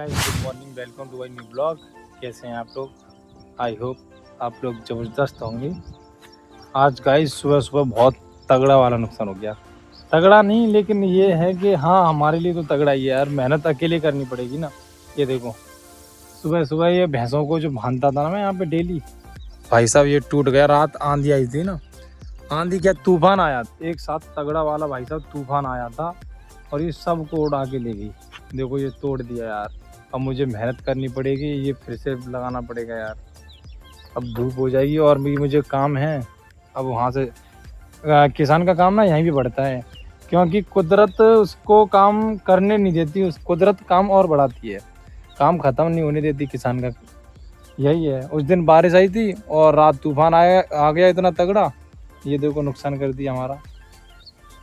Good morning, welcome to my new blog. कैसे हैं आप लोग? आई होप आप लोग ज़बरदस्त होंगे। आज गाइस सुबह सुबह बहुत तगड़ा वाला नुकसान हो गया। तगड़ा नहीं, लेकिन ये है कि हाँ, हमारे लिए तो तगड़ा ही है यार। मेहनत अकेले करनी पड़ेगी ना। ये देखो, सुबह सुबह ये भैंसों को जो बांधता था ना मैं यहाँ पे डेली, भाई साहब ये टूट गया। रात आंधी आई थी ना, आंधी क्या तूफान आया एक साथ, तगड़ा वाला भाई साहब तूफान आया था और ये सब को उड़ा के ले गई। देखो ये तोड़ दिया यार। अब मुझे मेहनत करनी पड़ेगी, ये फिर से लगाना पड़ेगा यार। अब धूप हो जाएगी और भी मुझे काम है। अब वहाँ से किसान का काम ना यहीं भी बढ़ता है, क्योंकि कुदरत उसको काम करने नहीं देती। उस कुदरत काम और बढ़ाती है, काम ख़त्म नहीं होने देती किसान का। यही है। उस दिन बारिश आई थी और रात तूफान आ गया इतना तगड़ा, ये देखो नुकसान कर दिया हमारा।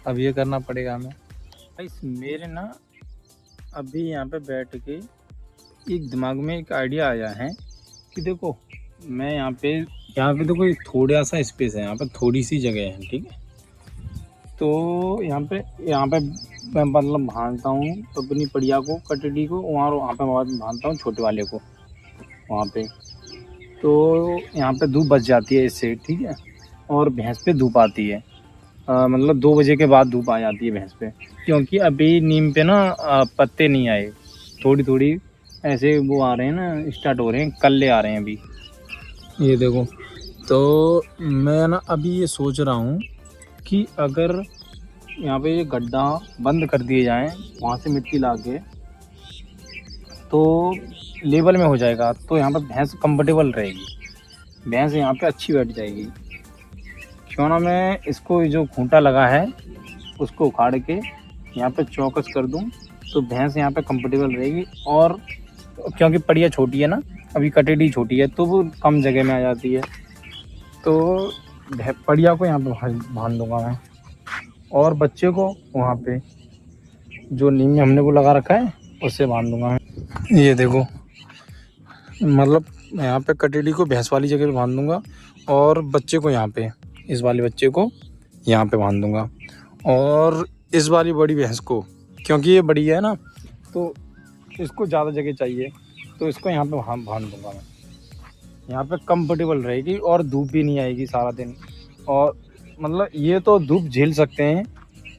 अब ये करना पड़ेगा हमें। इस मेरे ना अभी यहाँ पे बैठ के एक दिमाग में एक आइडिया आया है कि देखो, मैं यहाँ पे देखो ये थोड़ा सा स्पेस है, यहाँ पे थोड़ी सी जगह है, ठीक है। तो यहाँ पे मैं मतलब बांधता हूँ अपनी बढ़िया को, कटड़ी को, वहाँ पे बांधता हूँ छोटे वाले को वहाँ पे। तो यहाँ पे धूप बच जाती है इससे, ठीक है। और भैंस पे धूप आती है, मतलब 2 बजे के बाद धूप आ जाती है भैंस पे, क्योंकि अभी नीम पे ना पत्ते नहीं आए। थोड़ी थोड़ी ऐसे वो आ रहे हैं ना, स्टार्ट हो रहे हैं, कल्ले आ रहे हैं अभी। ये देखो, तो मैं ना अभी ये सोच रहा हूँ कि अगर यहाँ पे ये गड्ढा बंद कर दिए जाएं, वहाँ से मिट्टी ला के, तो लेवल में हो जाएगा, तो यहाँ पे भैंस कंफर्टेबल रहेगी, भैंस यहाँ पे अच्छी बैठ जाएगी। क्यों ना मैं इसको जो खूंटा लगा है उसको उखाड़ के यहाँ पे चौकस कर दूँ, तो भैंस यहाँ पे कंफर्टेबल रहेगी। और क्योंकि पड़िया छोटी है ना, अभी कटेडी छोटी है, तो वो कम जगह में आ जाती है। तो पड़िया को यहाँ पे बांध दूंगा मैं, और बच्चे को वहाँ पे जो नीम में हमने वो लगा रखा है उससे बांध दूंगा मैं। ये देखो, मतलब यहाँ पे कटेडी को भैंस वाली जगह पे बांध दूंगा, और बच्चे को यहाँ पे, इस वाले बच्चे को यहाँ पे बांध दूंगा। और इस वाली बड़ी भैंस को, क्योंकि ये बड़ी है ना, तो इसको ज़्यादा जगह चाहिए, तो इसको यहाँ पे बांध दूंगा मैं। यहाँ पे कंफर्टेबल रहेगी और धूप भी नहीं आएगी सारा दिन। और मतलब ये तो धूप झेल सकते हैं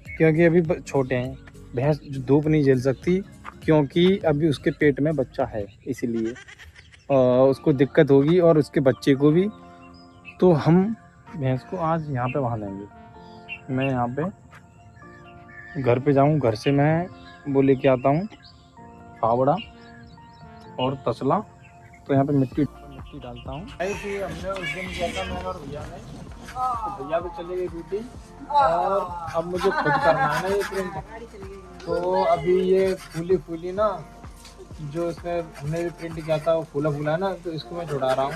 क्योंकि अभी छोटे हैं। भैंस धूप नहीं झेल सकती, क्योंकि अभी उसके पेट में बच्चा है, इसीलिए उसको दिक्कत होगी और उसके बच्चे को भी। तो हम भैंस को आज यहाँ पे बांधेंगे। मैं यहाँ पे घर पे जाऊँ, घर से मैं वो लेके आता हूँ फावड़ा और तसला, तो यहाँ पे मिट्टी डालता हूँ। ऐसे हमने उस दिन किया था, मैं और भैया ने, तो भैया भी चले गए ड्यूटी, और अब मुझे खुद करना है ना ये प्रिंट। तो अभी ये फूली ना, जो इसमें हमने भी प्रिंट किया था वो फूला है ना, तो इसको मैं जुड़ा रहा हूँ।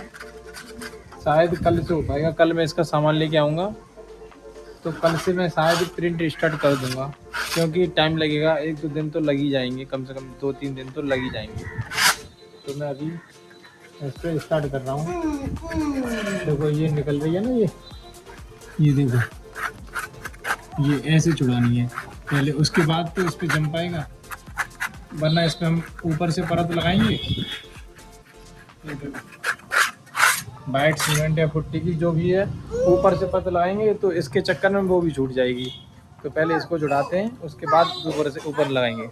शायद कल से हो पाएगा, कल मैं इसका सामान लेके आऊँगा, तो कल से मैं शायद प्रिंट स्टार्ट कर दूँगा, क्योंकि टाइम लगेगा, 1-2 दिन तो लग ही जाएंगे, कम से कम 2-3 दिन तो लग ही जाएंगे। तो मैं अभी इस पर स्टार्ट कर रहा हूँ। देखो ये निकल रही है ना, ये देखो, ये ऐसे चुड़ानी है पहले, उसके बाद तो इस पर जम पाएगा, वरना इस पर हम ऊपर से परत लगाएंगे। वाइट सीमेंट या पुट्टी की जो भी है, ऊपर से परत लगाएंगे, तो इसके चक्कर में वो भी छूट जाएगी। तो पहले इसको जुड़ाते हैं, उसके बाद ऊपर से ऊपर लगाएंगे।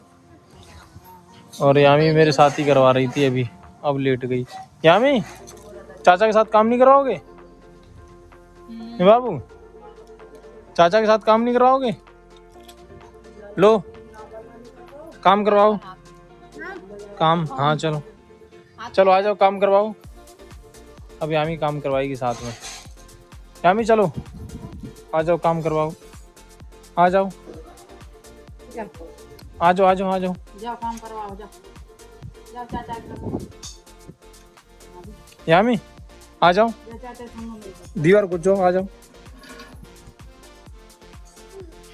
और यामी मेरे साथ ही करवा रही थी अभी, अब लेट गई। यामी, चाचा के साथ काम नहीं करवाओगे? बाबू, चाचा के साथ काम नहीं करवाओगे? लो काम करवाओ, काम। हाँ चलो चलो, आ जाओ काम करवाओ। अब यामी काम करवाएगी साथ में। यामी चलो आ जाओ, काम करवाओ, आ जाओ आ जाओ आ जाओ आ जाओ, जाओ काम करवाओ, जाओ जाओ चाचा के। यामी आ जाओ, दीवार कुछ आ जाओ,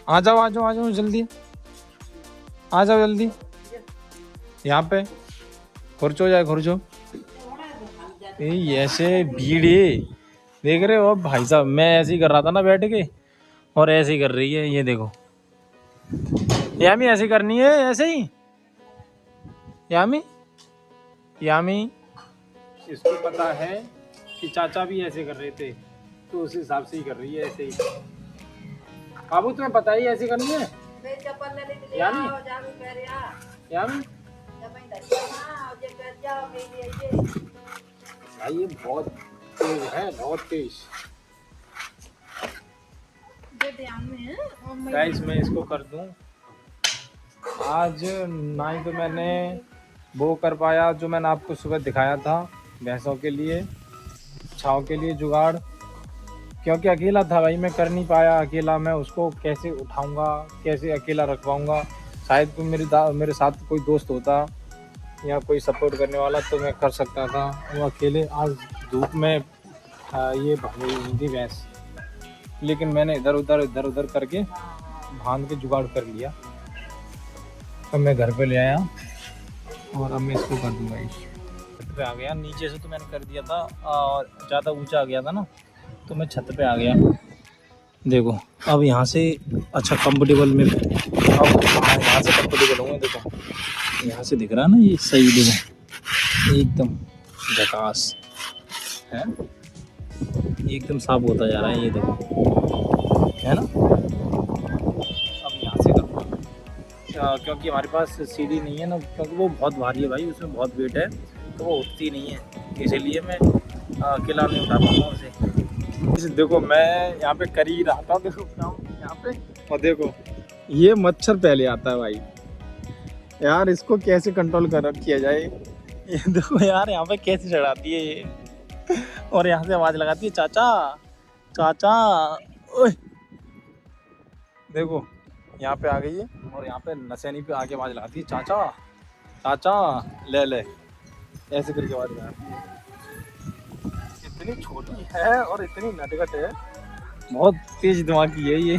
आ जाओ आ जाओ आ जाओ, जल्दी आ जाओ जल्दी। यहाँ पे खुर्चो जाए, खुर्चो। ऐसे भीड़ देख रहे हो भाई साहब, मैं ऐसे ही कर रहा था ना बैठ के, और ऐसे ही कर रही है। ये देखो यामी, ऐसे करनी है, ऐसे ही यामी। यामी इसको पता है कि चाचा भी ऐसे कर रहे थे, तो उस हिसाब से ही कर रही है ऐसे ही। बाबू तुम्हें पता ही ऐसे करनी है यामी? यामी भाई ये बहुत तेज है, बहुत तेज। गाइस मैं इसको कर दूं। आज ना ही तो मैंने वो कर पाया जो मैंने आपको सुबह दिखाया था भैंसों के लिए, छाव के लिए जुगाड़, क्योंकि अकेला था भाई, मैं कर नहीं पाया। अकेला मैं उसको कैसे उठाऊंगा, कैसे अकेला रख पाऊंगा। शायद कोई मेरे साथ कोई दोस्त होता या कोई सपोर्ट करने वाला तो मैं कर सकता था। वो अकेले आज धूप में ये भागी थी भैंस, लेकिन मैंने इधर उधर करके बांध के जुगाड़ कर लिया। अब मैं घर पे ले आया और अब मैं इसको कर दूंगा। छत पे आ गया, नीचे से तो मैंने कर दिया था और ज़्यादा ऊंचा आ गया था ना, तो मैं छत पे आ गया। देखो अब यहाँ से अच्छा कंफर्टेबल में, अब यहाँ से कंफर्टेबल हूँ। देखो यहाँ से दिख रहा है ना, ये सही देखो एकदम झकास है, एकदम साफ होता जा रहा है ये देखो, है ना। अब यहाँ से करूँगा क्योंकि हमारे पास सीढ़ी नहीं है ना, क्योंकि वो बहुत भारी है भाई, उसमें बहुत वेट है तो वो उठती नहीं है, इसीलिए मैं अकेला नहीं उठा पाऊँगा उसे। देखो मैं यहाँ पे कर ही रहा था, देखो यहाँ पे, और देखो ये मच्छर पहले आता है भाई यार, इसको कैसे कंट्रोल किया जाए। ये देखो यार यहाँ पे कैसे चढ़ाती है ये, और यहाँ से आवाज लगाती है चाचा चाचा। ओए देखो यहाँ पे आ गई है और यहाँ पे नसैनी पे आके आवाज लगाती है चाचा चाचा ले ले, ऐसे करके आवाज लगाती है। इतनी छोटी है और इतनी नटखट है, बहुत तेज दिमाग की है ये।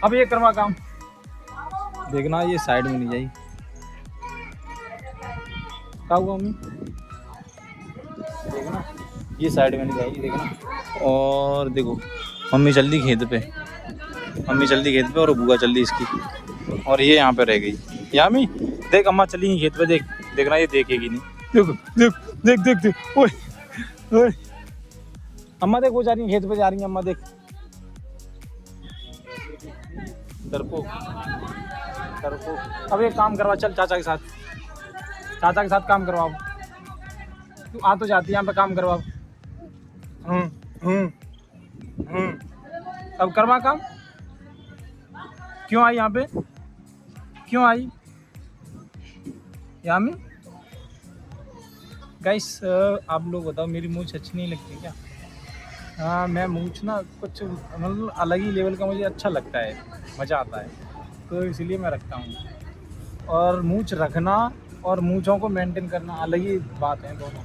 अब ये करवा काम देखना, ये साइड में नहीं जाएगी। क्या हुआ मम्मी? देखना ये साइड में नहीं जाएगी, देखना। और देखो मम्मी चल दी खेत पे, और बुआ चल दी इसकी, और ये यहाँ पे रह गई। यामी देख अम्मा चली खेत पे, देखना ये देखेगी नहीं। देखो देख देख देख देख, ओए ओए अम्मा देख, वो जा रही है खेत पे, जा रही है अम्मा देख। डरपोक। अब एक काम करवा, चल चाचा के साथ काम करवाओ। तू आ तो जाती है यहाँ पे, काम करवाओ। अब करवा काम। क्यों आई यहाँ पे, क्यों आई यामी? गाइस आप लोग बताओ, मेरी मूंछ अच्छी नहीं लगती क्या? हाँ मैं मूंछ ना कुछ मतलब अलग ही लेवल का मुझे अच्छा लगता है, मज़ा आता है, तो इसलिए मैं रखता हूँ। और मूंछ रखना और मूंछों को मेंटेन करना अलग ही बात है दोनों।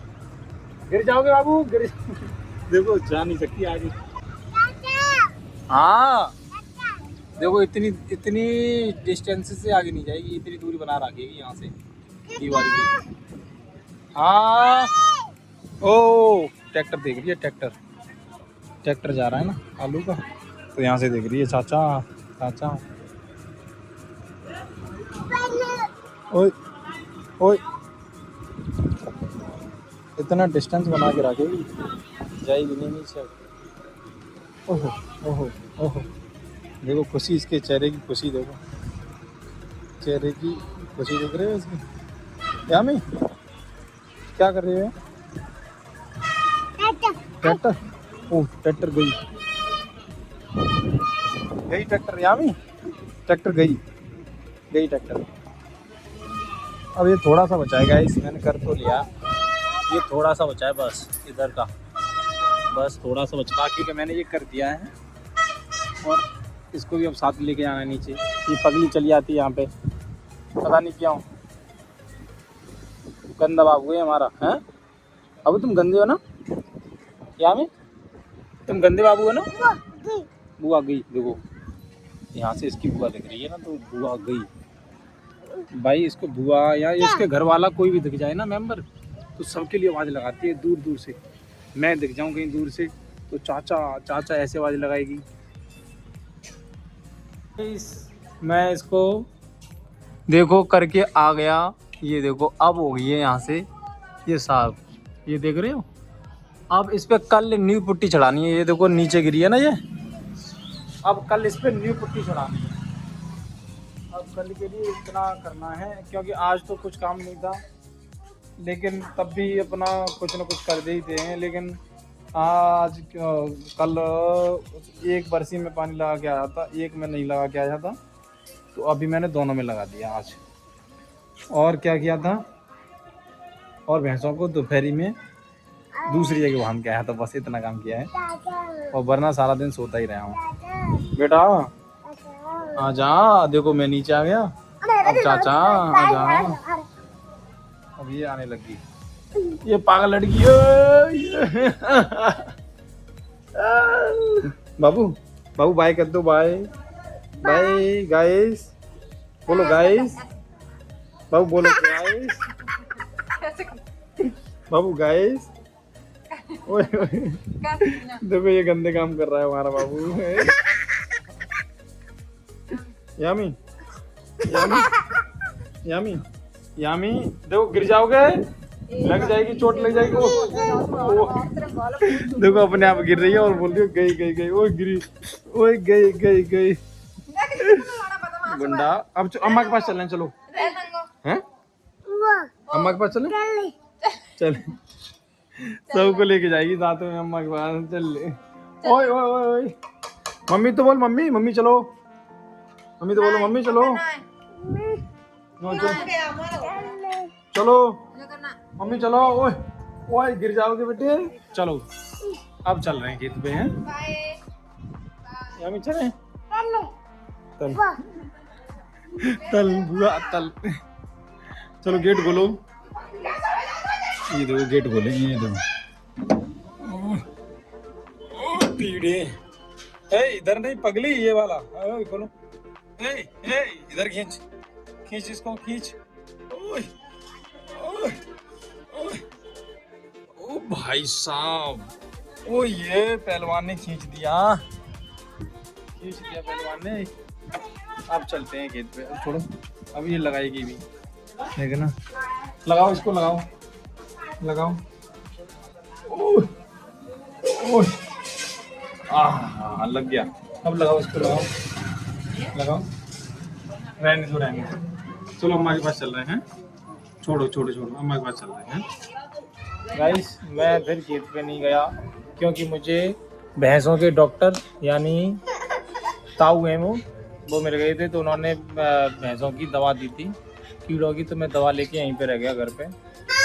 गिर जाओगे बाबू, गिर देखो जा नहीं सकती आगे। हाँ देखो इतनी डिस्टेंस से आगे नहीं जाएगी, इतनी दूरी बना रखेगी यहाँ से दीवार की। हाँ ओ ट्रैक्टर देख रही है, ट्रैक्टर जा रहा है ना आलू का, तो यहाँ से देख रही है चाचा। ओए ओए इतना डिस्टेंस बना के रखेगी, जाएगी नहीं नीचे। ओहो ओहो ओहो देखो खुशी, इसके चेहरे की खुशी देखो, चेहरे की खुशी देख रहे हो इसकी। यामी क्या कर रहे हो? ट्रैक्टर, ओह ट्रैक्टर गई ट्रैक्टर, यामी ट्रैक्टर गई ट्रैक्टर। अब ये थोड़ा सा बचा है गाइस, मैंने कर तो लिया, ये थोड़ा सा बचा है बस इधर का, बस थोड़ा सा बचा, बाकी का मैंने ये कर दिया है। और इसको भी अब साथ लेके जाना है नीचे, ये पगली चली आती है यहाँ पे, पता नहीं क्यों। गंदा बाबू है हमारा, है अब तुम गंदे हो ना यामी, तुम गंदे बाबू हो ना। बुआ गई देखो, यहाँ से इसकी बुआ दिख रही है ना, तो बुआ गई भाई। इसको बुआ या इसके घर वाला कोई भी दिख जाए ना मेंबर, तो सबके लिए आवाज़ लगाती है दूर से। मैं दिख जाऊँ कहीं दूर से तो चाचा ऐसे आवाज़ लगाएगी। मैं इसको देखो करके आ गया ये देखो अब हो गई है यहाँ से ये साफ, ये देख रहे हो। अब इस पे कल न्यू पुट्टी चढ़ानी है। ये देखो नीचे गिरी है ना ये, अब कल इस पे न्यू पुट्टी चढ़ानी है। अब कल के लिए इतना करना है, क्योंकि आज तो कुछ काम नहीं था, लेकिन तब भी अपना कुछ ना कुछ कर देते हैं। लेकिन आज कल एक बरसी में पानी लगा के आया था, एक में नहीं लगा के आया था, तो अभी मैंने दोनों में लगा दिया आज। और क्या किया था, और भैंसों को दोपहरी में दूसरी जगह बांध के आया था, बस इतना काम किया है। और वरना सारा दिन सोता ही रहा हूँ। बेटा आ जा, देखो मैं नीचे आ गया। अब चाचा आ जा, अब ये आने लगी, ये पागल लड़की है। बाबू बाबू बाय कर दो, बाय बाय गाइस, बोलो गाइस, बाबू बोलो गाइस, बाबू गाइस। ओए देखो ये गंदे काम कर रहा है हमारा बाबू। यामी यामी यामी यामी, देखो गिर जाओगे, लग जाएगी, चोट लग जाएगी। देखो अपने आप गिर रही है और बोल रही है गई गई गई, ओए गिरी, ओए गई गई गई। गुंडा, अब अम्मा के पास चलना, चलो हैं, अम्मा के पास चले, चले, सबको लेके जाएगी साथ में अम्मा के पास। चल ले, ओए ओए ओए ओए, मम्मी तो बोल, मम्मी मम्मी चलो, मम्मी तो बोलो, मम्मी चलो, चलो मम्मी चलो। ओए ओए गिर जाओगे बेटे, चलो अब चल रहे हैं खेत पे हैं। यामी चले, तल तल बुआ तल, चलो गेट खोलो। ये देखो गेट खोले, ये देखो कीड़े। इधर नहीं पगली, ये वाला खोलो। इधर खींच, खींच इसको, खींच। ओए ओए ओए, ओ भाई साहब, ओ ये पहलवान ने खींच दिया, खींच दिया पहलवान ने। अब चलते हैं खेत पे, अब छोड़ो, अब ये लगाएगी भी, देखना, लगाओ इसको, लगाओ लगाओ। ओह ओह, लग गया, अब लगाओ इसको, लगाओ लगाओ, रहने दो रहने दो। चलो अम्मा के पास चल रहे हैं, छोड़ो छोड़ो छोड़ो, अम्मा के पास चल रहे हैं। गाइस मैं फिर खेत पे नहीं गया, क्योंकि मुझे भैंसों के डॉक्टर यानी ताऊ हैं वो मिल गए थे, तो उन्होंने भैंसों की दवा दी थी कीड़ों की, तो मैं दवा लेके यहीं पे रह गया घर पे।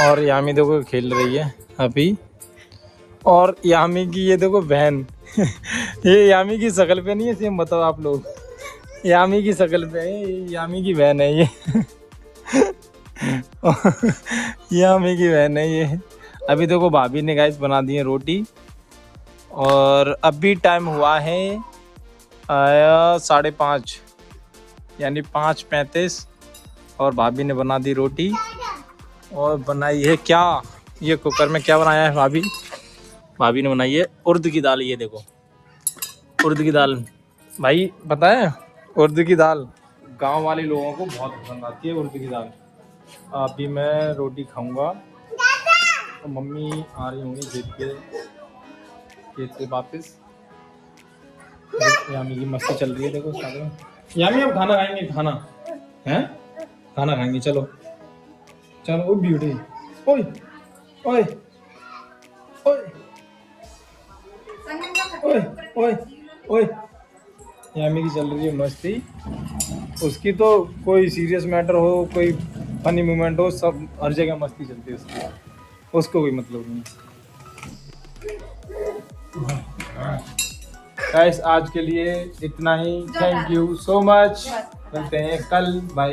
और यामी देखो खेल रही है अभी, और यामी की ये देखो बहन ये यामी की शक्ल पे नहीं है सेम, बताओ आप लोग, यामी की शक्ल पे है, यामी की बहन है ये। यामी की बहन है ये। अभी देखो भाभी ने गाइस बना दी है रोटी, और अभी टाइम हुआ है 5:30 यानी 5:35, और भाभी ने बना दी रोटी, और बनाई है क्या, ये कुकर में क्या बनाया है भाभी, भाभी ने बनाई है उर्द की दाल। ये देखो उर्द की दाल, भाई पता है उर्द की दाल गांव वाले लोगों को बहुत पसंद आती है उर्द की दाल। अभी मैं रोटी खाऊंगा, तो मम्मी आ रही होंगी खेत से वापस। यामी की मस्ती चल रही है देखो साथ में। यामी हम खाना खाएंगे, खाना है, खाना खाएंगे, चलो चलो। ओ ब्यूटी, ओए ओए ओए ओए ओए ओए, यामी की चल रही है मस्ती। उसकी तो कोई सीरियस मैटर हो, कोई फनी मोमेंट हो, सब हर जगह मस्ती चलती है उसकी, उसको कोई मतलब नहीं। गाइस आज के लिए इतना ही, थैंक यू सो मच, मिलते हैं कल, बाय।